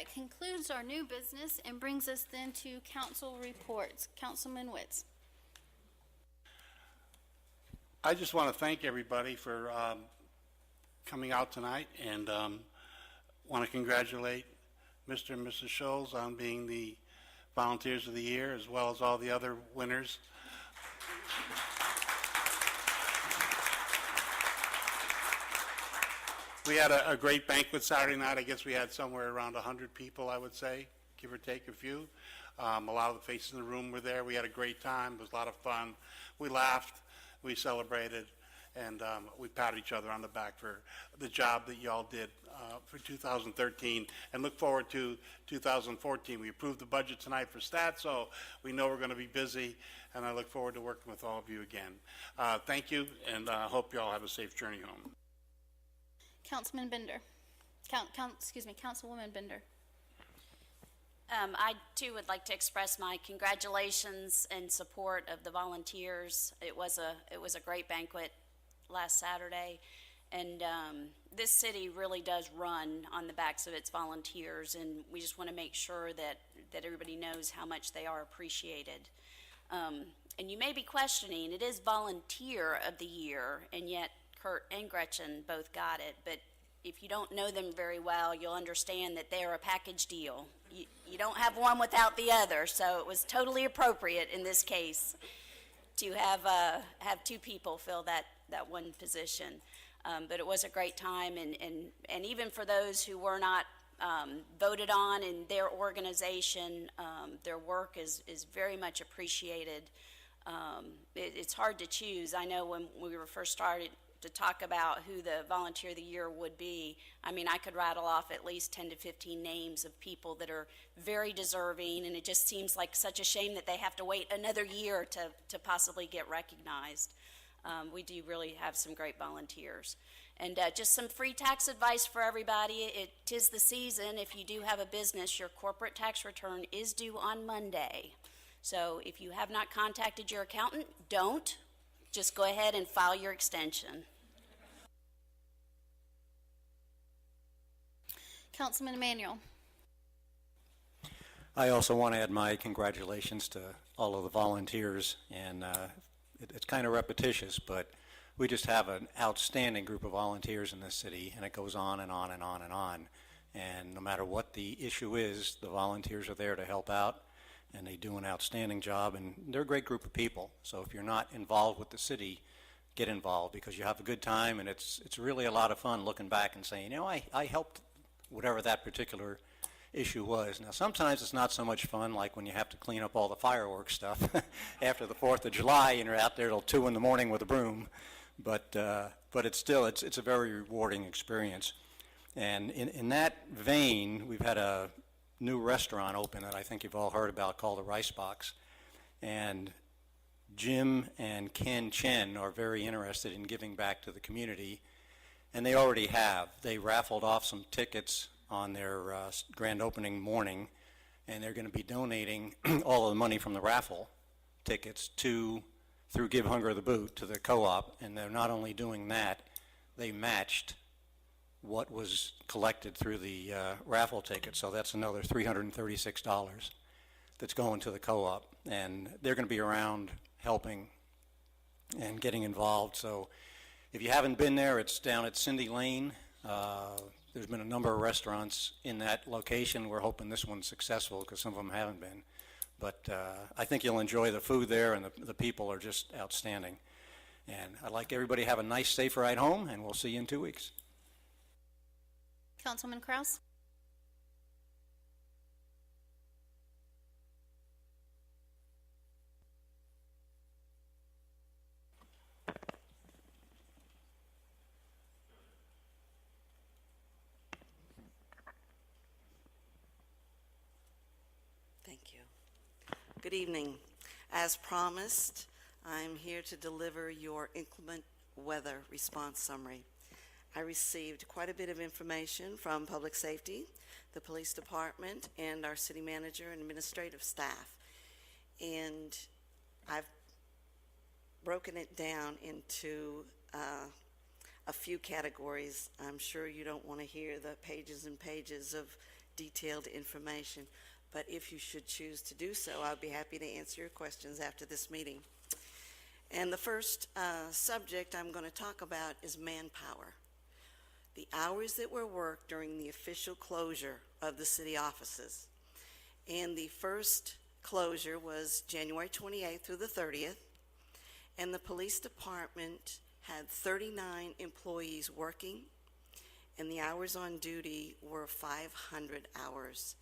that concludes our new business and brings us then to council reports. Councilman Witz. I just want to thank everybody for coming out tonight, and want to congratulate Mr. and Mrs. Scholes on being the Volunteers of the Year, as well as all the other winners. We had a great banquet Saturday night. I guess we had somewhere around 100 people, I would say, give or take a few. A lot of the faces in the room were there. We had a great time. It was a lot of fun. We laughed, we celebrated, and we patted each other on the back for the job that y'all did for 2013, and look forward to 2014. We approved the budget tonight for stats, so we know we're going to be busy, and I look forward to working with all of you again. Thank you, and I hope you all have a safe journey home. Councilman Bender. Councilwoman Bender. I too would like to express my congratulations and support of the volunteers. It was a great banquet last Saturday, and this city really does run on the backs of its volunteers, and we just want to make sure that everybody knows how much they are appreciated. And you may be questioning, it is Volunteer of the Year, and yet Kurt and Gretchen both got it, but if you don't know them very well, you'll understand that they're a package deal. You don't have one without the other, so it was totally appropriate in this case to have two people fill that one position. But it was a great time, and even for those who were not voted on in their organization, their work is very much appreciated. It's hard to choose. I know when we were first started to talk about who the Volunteer of the Year would be, I mean, I could rattle off at least 10 to 15 names of people that are very deserving, and it just seems like such a shame that they have to wait another year to possibly get recognized. We do really have some great volunteers. And just some free tax advice for everybody. 'Tis the season. If you do have a business, your corporate tax return is due on Monday. So if you have not contacted your accountant, don't. Just go ahead and file your extension. Councilman Emanuel. I also want to add my congratulations to all of the volunteers, and it's kind of repetitious, but we just have an outstanding group of volunteers in this city, and it goes on and on and on and on. And no matter what the issue is, the volunteers are there to help out, and they do an outstanding job, and they're a great group of people. So if you're not involved with the city, get involved, because you have a good time, and it's really a lot of fun looking back and saying, you know, I helped whatever that particular issue was. Now, sometimes it's not so much fun, like when you have to clean up all the fireworks stuff after the 4th of July, and you're out there till 2 in the morning with a broom. But it's still, it's a very rewarding experience. And in that vein, we've had a new restaurant open that I think you've all heard about called the Rice Box. And Jim and Ken Chen are very interested in giving back to the community, and they already have. They raffled off some tickets on their grand opening morning, and they're going to be donating all of the money from the raffle tickets through Give Hunger the Boot to the co-op. And they're not only doing that, they matched what was collected through the raffle ticket, so that's another $336 that's going to the co-op, and they're going to be around helping and getting involved. So if you haven't been there, it's down at Cindy Lane. There's been a number of restaurants in that location. We're hoping this one's successful because some of them haven't been. But I think you'll enjoy the food there, and the people are just outstanding. And I'd like everybody to have a nice, safe ride home, and we'll see you in 2 weeks. Councilman Kraus. Thank you. Good evening. As promised, I'm here to deliver your inclement weather response summary. I received quite a bit of information from Public Safety, the Police Department, and our City Manager and administrative staff. And I've broken it down into a few categories. I'm sure you don't want to hear the pages and pages of detailed information. But if you should choose to do so, I'll be happy to answer your questions after this meeting. And the first subject I'm going to talk about is manpower. The hours that were worked during the official closure of the city offices. And the first closure was January 28th through the 30th. And the police department had 39 employees working, and the hours on duty were 500 hours.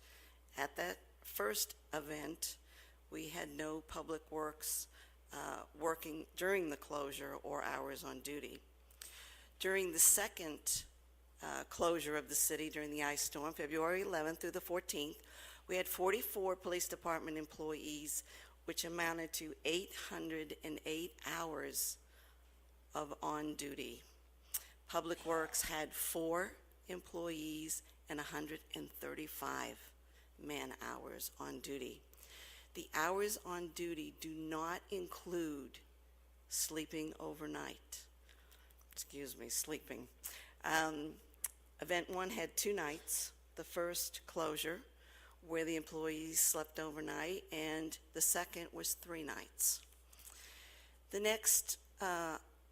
At that first event, we had no public works working during the closure or hours on duty. During the second closure of the city during the ice storm, February 11th through the 14th, we had 44 police department employees, which amounted to 808 hours of on duty. Public Works had 4 employees and 135 man-hours on duty. The hours on duty do not include sleeping overnight. Sleeping. Event 1 had 2 nights. The first closure, where the employees slept overnight, and the second was 3 nights. The next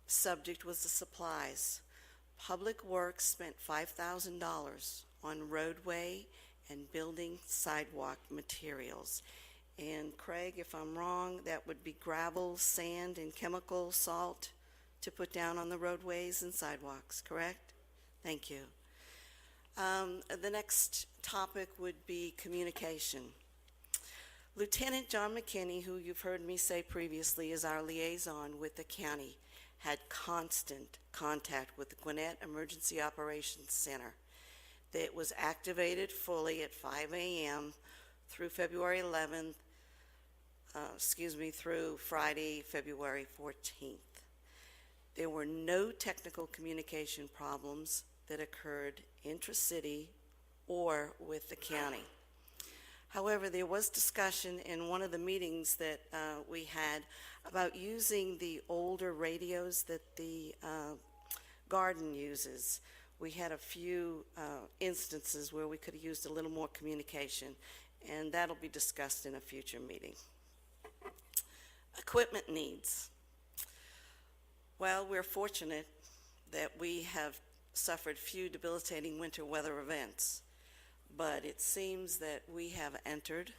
subject was the supplies. Public Works spent $5,000 on roadway and building sidewalk materials. And Craig, if I'm wrong, that would be gravel, sand, and chemical salt to put down on the roadways and sidewalks, correct? Thank you. The next topic would be communication. Lieutenant John McKinney, who you've heard me say previously is our liaison with the county, had constant contact with the Gwinnett Emergency Operations Center that was activated fully at 5 a.m. through February 11th, through Friday, February 14th. There were no technical communication problems that occurred intra-city or with the county. However, there was discussion in one of the meetings that we had about using the older radios that the garden uses. We had a few instances where we could have used a little more communication, and that'll be discussed in a future meeting. Equipment needs. Well, we're fortunate that we have suffered few debilitating winter weather events, but it seems that we have entered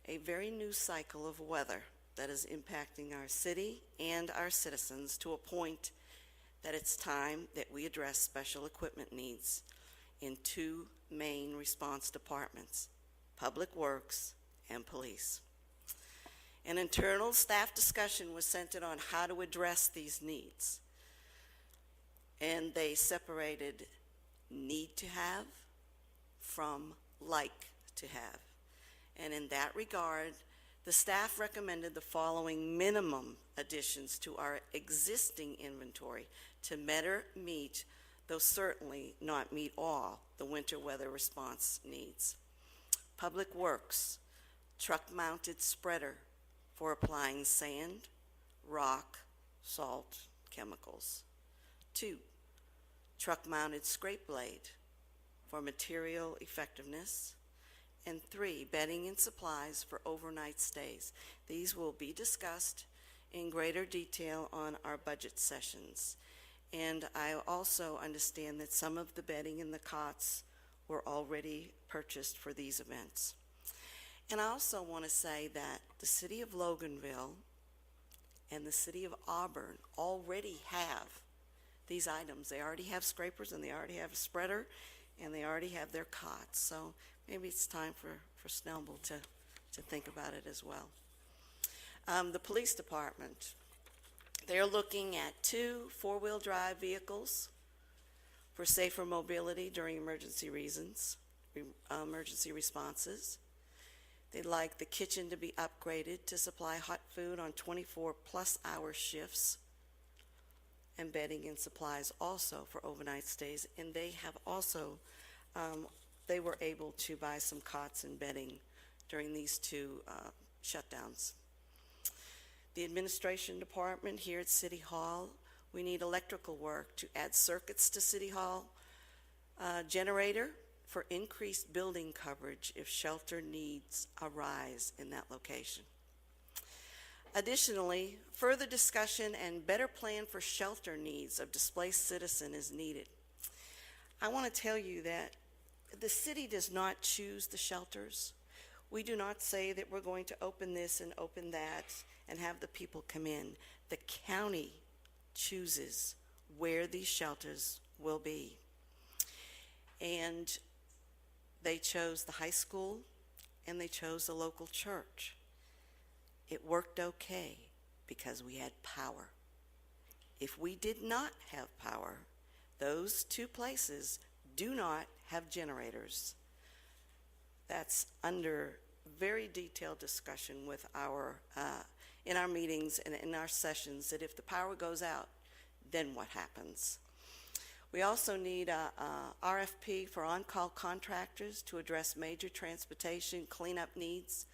a very new cycle of weather that is impacting our city and our citizens to a point that it's time that we address special equipment needs in 2 main response departments, Public Works and Police. An internal staff discussion was centered on how to address these needs, and they separated need to have from like to have. And in that regard, the staff recommended the following minimum additions to our existing inventory to better meet, though certainly not meet all, the winter weather response needs. Public Works, truck-mounted spreader for applying sand, rock, salt, chemicals. 2, truck-mounted scrape blade for material effectiveness. And 3, bedding and supplies for overnight stays. These will be discussed in greater detail on our budget sessions. And I also understand that some of the bedding and the cots were already purchased for these events. And I also want to say that the city of Loganville and the city of Auburn already have these items. They already have scrapers, and they already have a spreader, and they already have their cots. So maybe it's time for Snellville to think about it as well. The police department, they're looking at 2 4-wheel drive vehicles for safer mobility during emergency responses. They'd like the kitchen to be upgraded to supply hot food on 24-plus hour shifts, and bedding and supplies also for overnight stays. And they have also, they were able to buy some cots and bedding during these 2 shutdowns. The administration department here at City Hall, we need electrical work to add circuits to City Hall, generator for increased building coverage if shelter needs arise in that location. Additionally, further discussion and better plan for shelter needs of displaced citizen is needed. I want to tell you that the city does not choose the shelters. We do not say that we're going to open this and open that and have the people come in. The county chooses where these shelters will be. And they chose the high school and they chose the local church. It worked okay because we had power. If we did not have power, those two places do not have generators. That's under very detailed discussion with in our meetings and in our sessions, that if the power goes out, then what happens? We also need a RFP for on-call contractors to address major transportation cleanup needs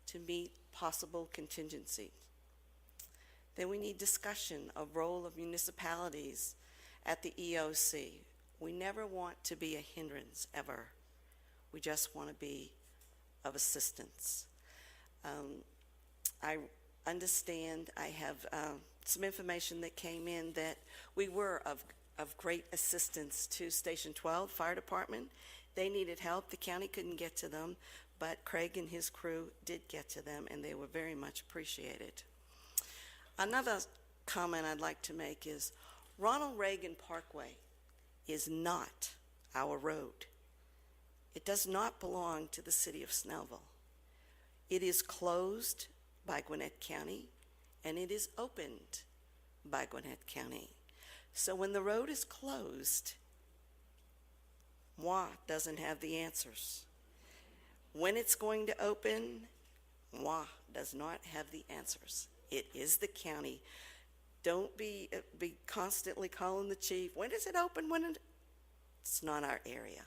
to meet possible contingencies. Then we need discussion of role of municipalities at the EOC. We never want to be a hindrance, ever. We just want to be of assistance. I understand, I have some information that came in that we were of great assistance to Station 12 Fire Department. They needed help. The county couldn't get to them, but Craig and his crew did get to them, and they were very much appreciated. Another comment I'd like to make is Ronald Reagan Parkway is not our road. It does not belong to the city of Snellville. It is closed by Gwinnett County, and it is opened by Gwinnett County. So when the road is closed, moi doesn't have the answers. When it's going to open, moi does not have the answers. It is the county. Don't be constantly calling the chief. When does it open? It's not our area.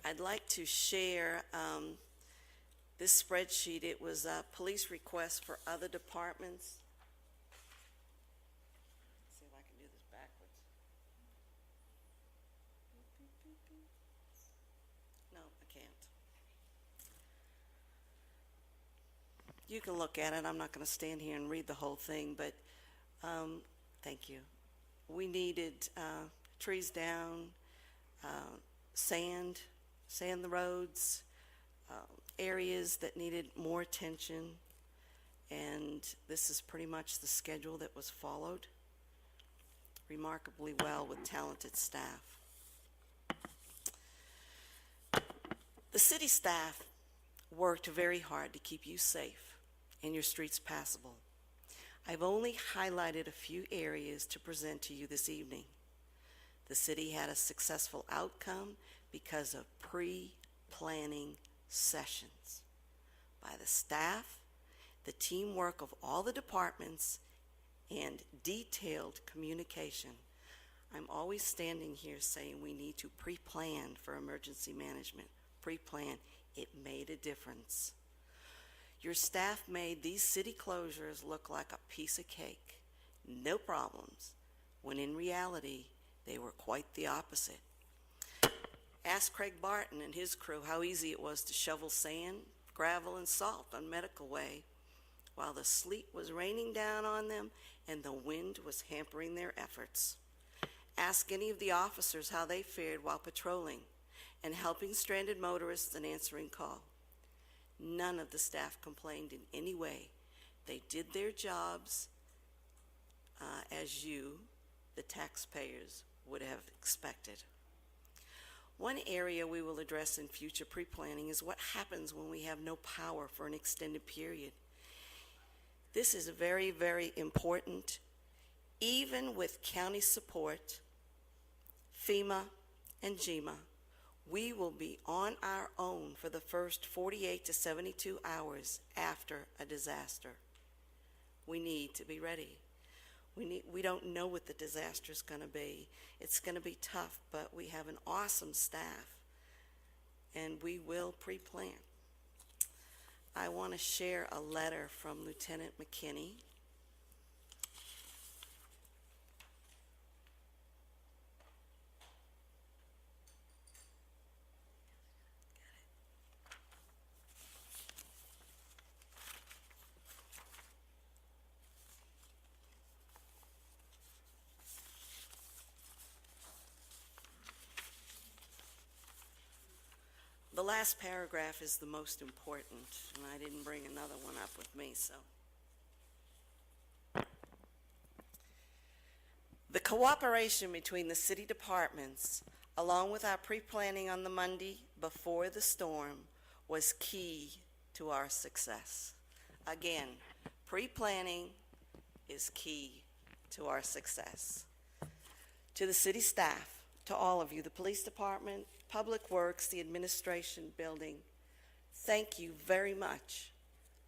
I'd like to share this spreadsheet. It was a police request for other departments. Let's see if I can do this backwards. No, I can't. You can look at it. I'm not going to stand here and read the whole thing, but thank you. We needed trees down, sand the roads, areas that needed more attention, and this is pretty much the schedule that was followed remarkably well with talented staff. The city staff worked very hard to keep you safe and your streets passable. I've only highlighted a few areas to present to you this evening. The city had a successful outcome because of pre-planning sessions by the staff, the teamwork of all the departments, and detailed communication. I'm always standing here saying we need to pre-plan for emergency management. Pre-plan. It made a difference. Your staff made these city closures look like a piece of cake. No problems, when in reality, they were quite the opposite. Ask Craig Barton and his crew how easy it was to shovel sand, gravel, and salt on Medical Way while the sleet was raining down on them and the wind was hampering their efforts. Ask any of the officers how they fared while patrolling and helping stranded motorists and answering call. None of the staff complained in any way. They did their jobs as you, the taxpayers, would have expected. One area we will address in future pre-planning is what happens when we have no power for an extended period. This is very, very important. Even with county support, FEMA and GEMA, we will be on our own for the first 48 to 72 hours after a disaster. We need to be ready. We don't know what the disaster is going to be. It's going to be tough, but we have an awesome staff, and we will pre-plan. I want to share a letter from Lieutenant McKinney. The last paragraph is the most important, and I didn't bring another one up with me, so. The cooperation between the city departments, along with our pre-planning on the Monday before the storm, was key to our success. Again, pre-planning is key to our success. To the city staff, to all of you, the police department, Public Works, the administration building, thank you very much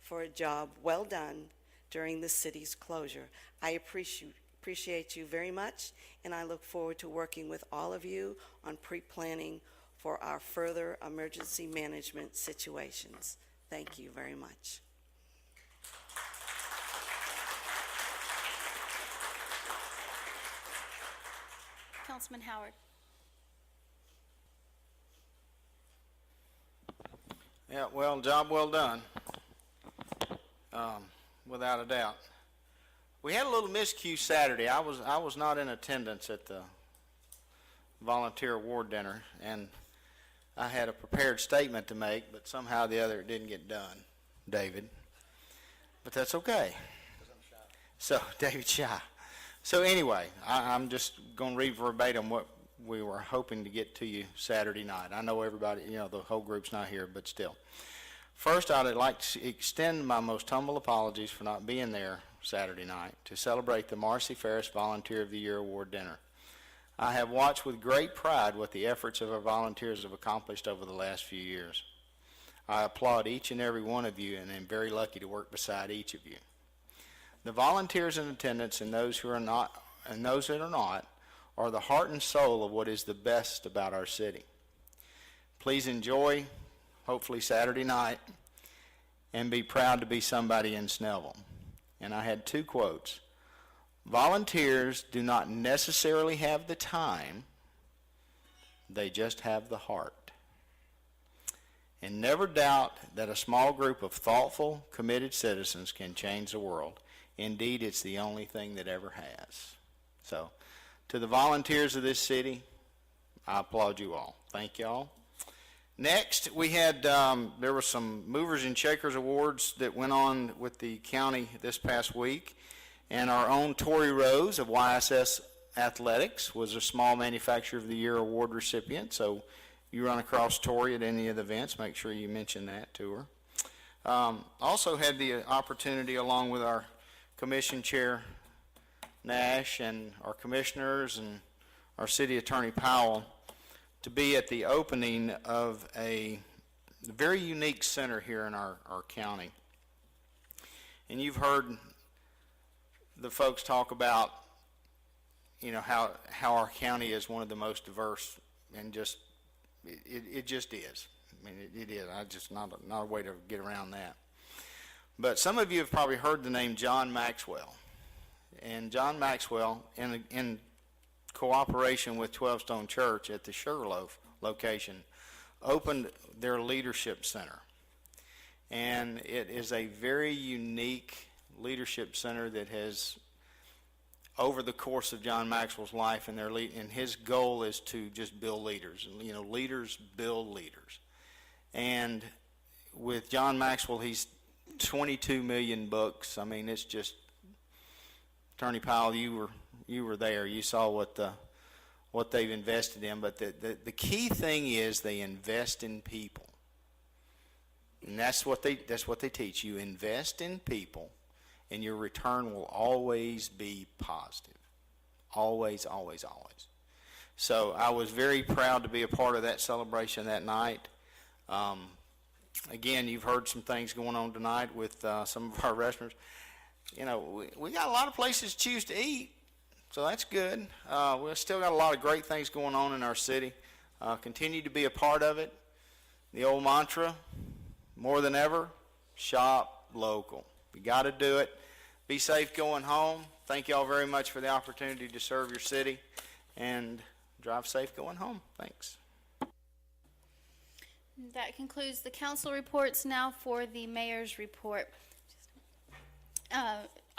for a job well done during the city's closure. I appreciate you very much, and I look forward to working with all of you on pre-planning for our further emergency management situations. Thank you very much. Councilman Howard. Yeah, well, job well done, without a doubt. We had a little miscue Saturday. I was not in attendance at the volunteer award dinner, and I had a prepared statement to make, but somehow or the other it didn't get done, David. But that's okay. So, David Shy. So anyway, I'm just going to read verbatim what we were hoping to get to you Saturday night. I know everybody, the whole group's not here, but still. First, I'd like to extend my most humble apologies for not being there Saturday night to celebrate the Marcy Ferris Volunteer of the Year Award dinner. I have watched with great pride what the efforts of our volunteers have accomplished over the last few years. I applaud each and every one of you, and am very lucky to work beside each of you. The volunteers in attendance and those who are not, and those that are not, are the heart and soul of what is the best about our city. Please enjoy, hopefully Saturday night, and be proud to be somebody in Snellville. And I had two quotes. Volunteers do not necessarily have the time, they just have the heart. And never doubt that a small group of thoughtful, committed citizens can change the world. Indeed, it's the only thing that ever has. So, to the volunteers of this city, I applaud you all. Thank you all. Next, we had, there were some Movers and Shakers Awards that went on with the county this past week. And our own Tori Rose of YSS Athletics was a Small Manufacturer of the Year Award recipient. So you run across Tori at any of the events, make sure you mention that to her. Also had the opportunity, along with our Commission Chair Nash and our commissioners and our City Attorney Powell, to be at the opening of a very unique center here in our county. And you've heard the folks talk about, how our county is one of the most diverse, and just, it just is. I mean, it is. I just, not a way to get around that. But some of you have probably heard the name John Maxwell. And John Maxwell, in cooperation with 12 Stone Church at the Sugarloaf location, opened their leadership center. And it is a very unique leadership center that has, over the course of John Maxwell's life, and his goal is to just build leaders. Leaders build leaders. And with John Maxwell, he's 22 million books. I mean, it's just, Attorney Powell, you were there. You saw what they've invested in. But the key thing is they invest in people, and that's what they teach. You invest in people, and your return will always be positive. Always, always, always. So I was very proud to be a part of that celebration that night. Again, you've heard some things going on tonight with some of our restaurants. We got a lot of places to choose to eat, so that's good. We've still got a lot of great things going on in our city. Continue to be a part of it. The old mantra, more than ever, shop local. You got to do it. Be safe going home. Thank you all very much for the opportunity to serve your city, and drive safe going home. Thanks. That concludes the council reports. Now for the mayor's report.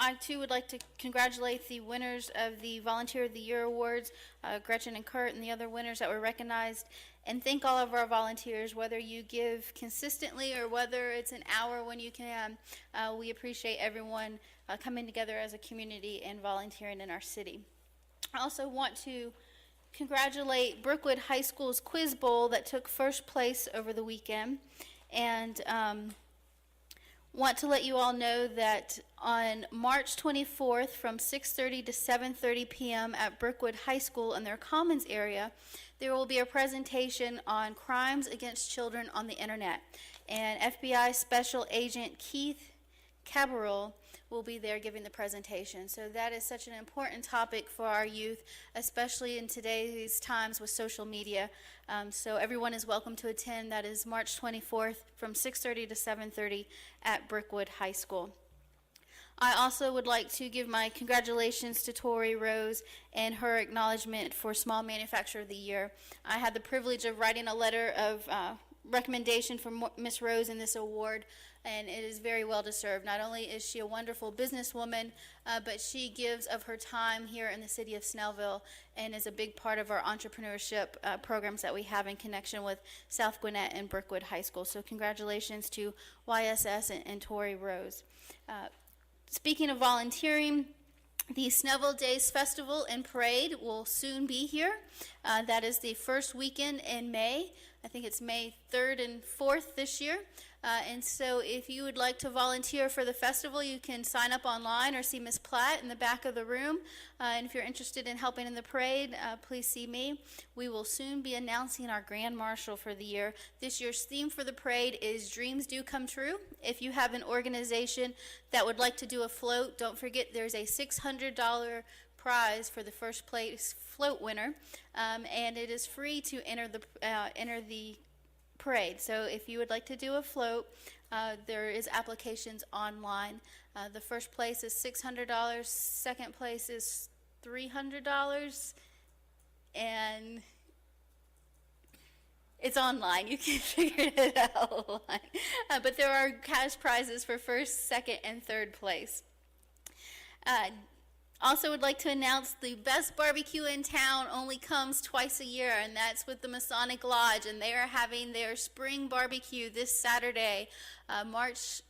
I too would like to congratulate the winners of the Volunteer of the Year Awards, Gretchen and Kurt, and the other winners that were recognized, and thank all of our volunteers, whether you give consistently or whether it's an hour when you can. We appreciate everyone coming together as a community and volunteering in our city. I also want to congratulate Brookwood High School's Quiz Bowl that took first place over the weekend, and want to let you all know that on March 24th from 6:30 to 7:30 p.m. at Brookwood High School in their Commons area, there will be a presentation on crimes against children on the internet. And FBI Special Agent Keith Cabral will be there giving the presentation. So that is such an important topic for our youth, especially in today's times with social media. So everyone is welcome to attend. That is March 24th from 6:30 to 7:30 at Brookwood High School. I also would like to give my congratulations to Tori Rose and her acknowledgement for Small Manufacturer of the Year. I had the privilege of writing a letter of recommendation for Miss Rose in this award, and it is very well deserved. Not only is she a wonderful businesswoman, but she gives of her time here in the city of Snellville and is a big part of our entrepreneurship programs that we have in connection with South Gwinnett and Brookwood High School. So congratulations to YSS and Tori Rose. Speaking of volunteering, the Snellville Days Festival and Parade will soon be here. That is the first weekend in May. I think it's May 3rd and 4th this year. And so if you would like to volunteer for the festival, you can sign up online or see Miss Platt in the back of the room. And if you're interested in helping in the parade, please see me. We will soon be announcing our Grand Marshal for the year. This year's theme for the parade is Dreams Do Come True. If you have an organization that would like to do a float, don't forget there's a $600 prize for the first place float winner, and it is free to enter the parade. So if you would like to do a float, there is applications online. The first place is $600, second place is $300, and it's online. You can figure it out online. But there are cash prizes for first, second, and third place. Also would like to announce the best barbecue in town only comes twice a year, and that's with the Masonic Lodge, and they are having their spring barbecue this Saturday, March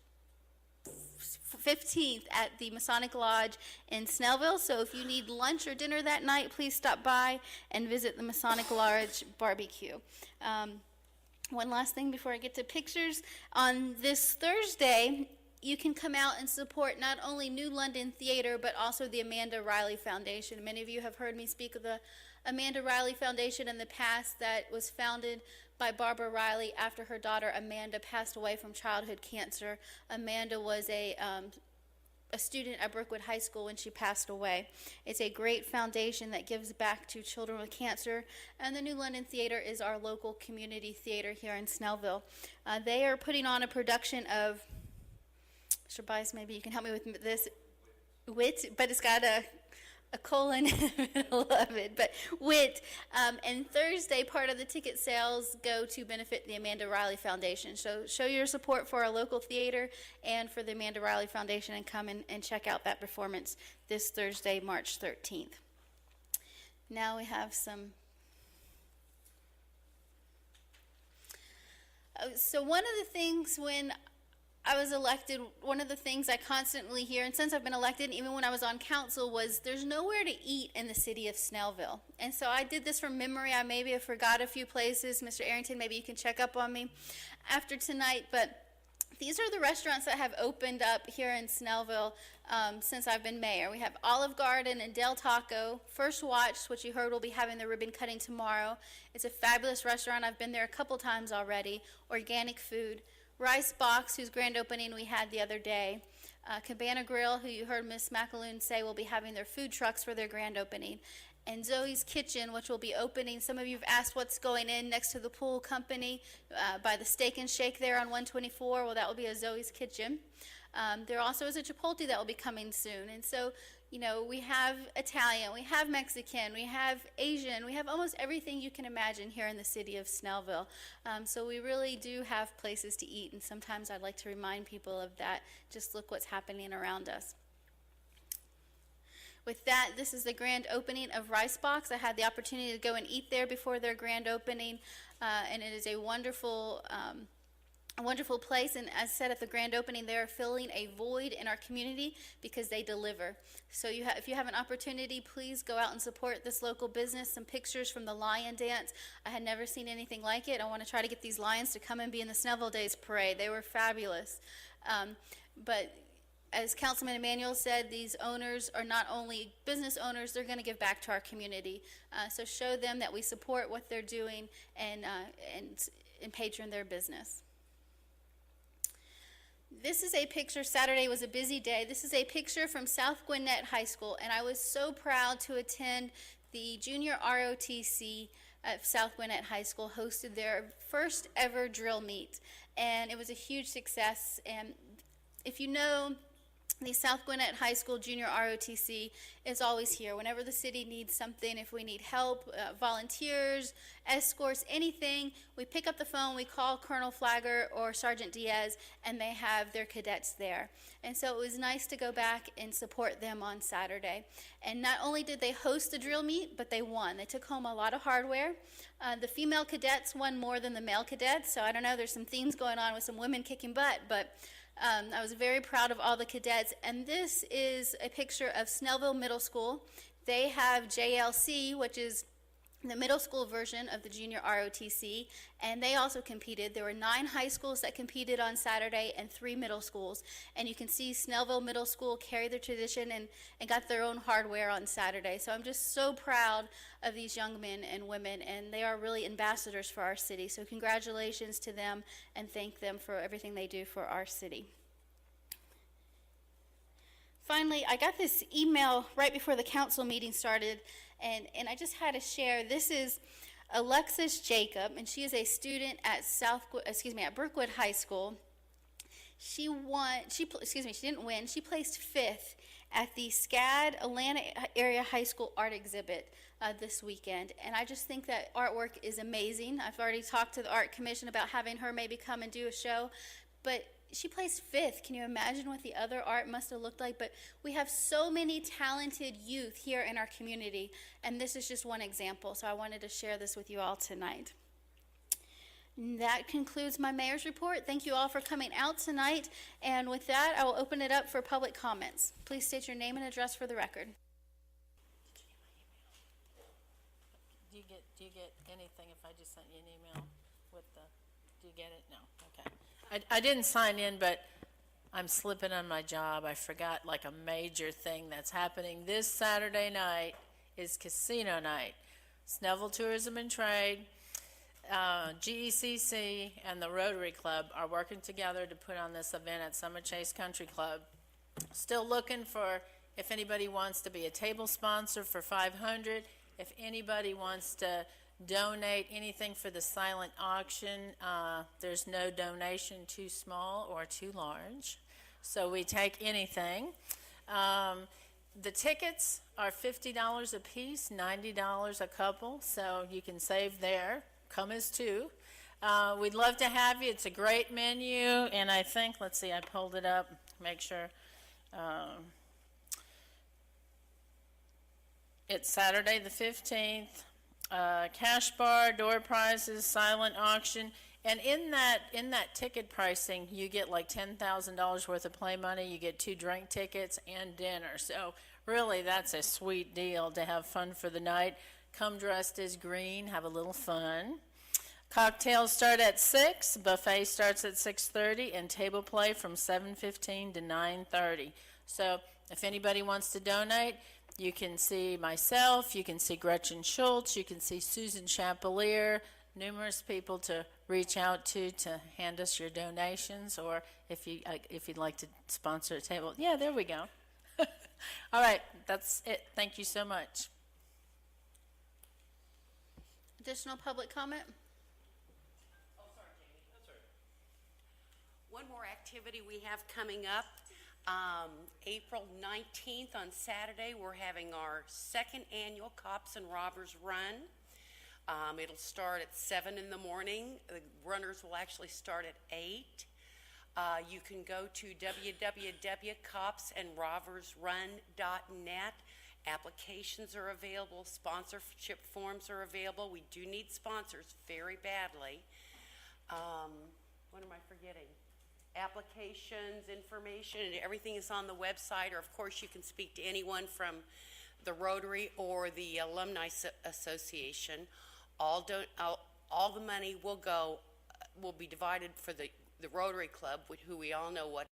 15th at the Masonic Lodge in Snellville. So if you need lunch or dinner that night, please stop by and visit the Masonic Lodge barbecue. One last thing before I get to pictures. On this Thursday, you can come out and support not only New London Theater, but also the Amanda Riley Foundation. Many of you have heard me speak of the Amanda Riley Foundation in the past, that was founded by Barbara Riley after her daughter Amanda passed away from childhood cancer. Amanda was a student at Brookwood High School when she passed away. It's a great foundation that gives back to children with cancer, and the New London Theater is our local community theater here in Snellville. They are putting on a production of, Mr. Bice, maybe you can help me with this, Wit, but it's got a colon in the middle of it, but Wit. And Thursday, part of the ticket sales go to benefit the Amanda Riley Foundation. So show your support for our local theater and for the Amanda Riley Foundation, and come and check out that performance this Thursday, March 13th. Now we have some. So one of the things when I was elected, one of the things I constantly hear, and since I've been elected, even when I was on council, was there's nowhere to eat in the city of Snellville. And so I did this from memory. I maybe have forgot a few places. Mr. Arrington, maybe you can check up on me after tonight. But these are the restaurants that have opened up here in Snellville since I've been mayor. We have Olive Garden and Del Taco. First Watch, which you heard will be having the ribbon cutting tomorrow. It's a fabulous restaurant. I've been there a couple times already. Organic food. Rice Box, whose grand opening we had the other day. Cabana Grill, who you heard Miss McAloon say will be having their food trucks for their grand opening. And Zoe's Kitchen, which will be opening. Some of you have asked what's going in next to the pool company by the Steak and Shake there on 124. Well, that will be a Zoe's Kitchen. There also is a Chipotle that will be coming soon. And so, you know, we have Italian, we have Mexican, we have Asian, we have almost everything you can imagine here in the city of Snellville. So we really do have places to eat, and sometimes I'd like to remind people of that. Just look what's happening around us. With that, this is the grand opening of Rice Box. I had the opportunity to go and eat there before their grand opening, and it is a wonderful place. And as said at the grand opening, they are filling a void in our community because they deliver. So if you have an opportunity, please go out and support this local business. Some pictures from the lion dance. I had never seen anything like it. I want to try to get these lions to come and be in the Snellville Days Parade. They were fabulous. But as Councilman Emanuel said, these owners are not only business owners, they're going to give back to our community. So show them that we support what they're doing and patron their business. This is a picture. Saturday was a busy day. This is a picture from South Gwinnett High School, and I was so proud to attend the junior ROTC at South Gwinnett High School hosted their first ever drill meet, and it was a huge success. And if you know, the South Gwinnett High School Junior ROTC is always here. Whenever the city needs something, if we need help, volunteers, escorts, anything, we pick up the phone, we call Colonel Flagger or Sergeant Diaz, and they have their cadets there. And so it was nice to go back and support them on Saturday. And not only did they host the drill meet, but they won. They took home a lot of hardware. The female cadets won more than the male cadets, so I don't know, there's some themes going on with some women kicking butt, but I was very proud of all the cadets, and this is a picture of Snellville Middle School. They have JLC, which is the middle school version of the junior ROTC, and they also competed. There were 9 high schools that competed on Saturday and 3 middle schools, and you can see Snellville Middle School carry their tradition and got their own hardware on Saturday. So I'm just so proud of these young men and women, and they are really ambassadors for our city. So congratulations to them, and thank them for everything they do for our city. Finally, I got this email right before the council meeting started, and I just had to share. This is Alexis Jacob, and she is a student at Brookwood High School. She didn't win. She placed 5th at the SCAD Atlanta Area High School art exhibit this weekend, and I just think that artwork is amazing. I've already talked to the art commission about having her maybe come and do a show, but she placed 5th. Can you imagine what the other art must have looked like? But we have so many talented youth here in our community, and this is just one example, so I wanted to share this with you all tonight. And that concludes my mayor's report. Thank you all for coming out tonight, and with that, I will open it up for public comments. Please state your name and address for the record. Do you get anything if I just sent you an email with the, do you get it? No, okay. I didn't sign in, but I'm slipping on my job. I forgot like a major thing that's happening. This Saturday night is casino night. Snellville Tourism and Trade, GECC, and the Rotary Club are working together to put on this event at Summit Chase Country Club. Still looking for if anybody wants to be a table sponsor for $500, if anybody wants to donate anything for the silent auction. There's no donation too small or too large, so we take anything. The tickets are $50 a piece, $90 a couple, so you can save there. Come as 2. We'd love to have you. It's a great menu, and I think, let's see, I pulled it up, make sure. It's Saturday the 15th. Cash bar, door prizes, silent auction, and in that ticket pricing, you get like $10,000 worth of play money. You get 2 drink tickets and dinner. So really, that's a sweet deal to have fun for the night. Come dressed as green, have a little fun. Cocktails start at 6, buffet starts at 6:30, and table play from 7:15 to 9:30. So if anybody wants to donate, you can see myself, you can see Gretchen Schultz, you can see Susan Chapelier, numerous people to reach out to hand us your donations, or if you'd like to sponsor a table. Yeah, there we go. All right, that's it. Thank you so much. Additional public comment? One more activity we have coming up. April 19th on Saturday, we're having our 2nd annual Cops and Robbers Run. It'll start at 7 in the morning. The runners will actually start at 8. You can go to www.copsandrobbersrun.net Applications are available, sponsorship forms are available. We do need sponsors very badly. What am I forgetting? Applications, information, and everything is on the website, or of course you can speak to anyone from the Rotary or the Alumni Association. All the money will be divided for the Rotary Club, who we all know what